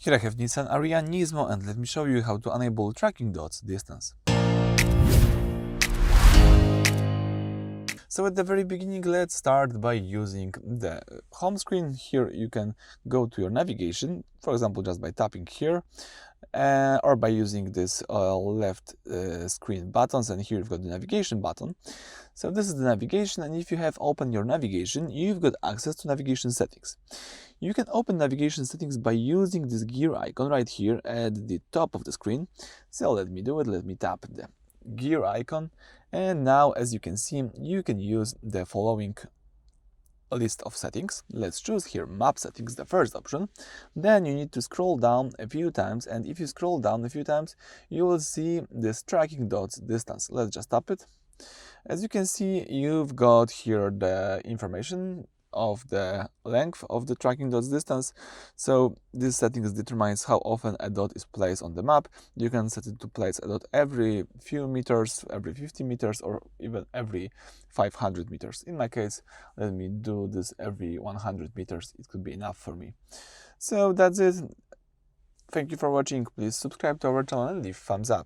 Here I have Nissan Ariya Nismo, and let me show you how to enable tracking dots distance. So at the very beginning, let's start by using the home screen. Here you can go to your navigation, for example, just by tapping here, or by using this left screen buttons, and here you've got the navigation button. So this is the navigation, and if you have opened your navigation, you've got access to navigation settings. You can open navigation settings by using this gear icon right here at the top of the screen. So let me do it. Let me tap the gear icon, and now as you can see, you can use the following list of settings. Let's choose here map settings, the first option. Then you need to scroll down a few times, and if you scroll down a few times, you will see this tracking dots distance. Let's just tap it. As you can see, you've got here the information of the length of the tracking dots distance. So this settings determines how often a dot is placed on the map. You can set it to place a dot every few meters, every 50 meters, or even every 500 meters. In my case, let me do this every 100 meters. It could be enough for me. So that's it. Thank you for watching. Please subscribe to our channel and leave thumbs up.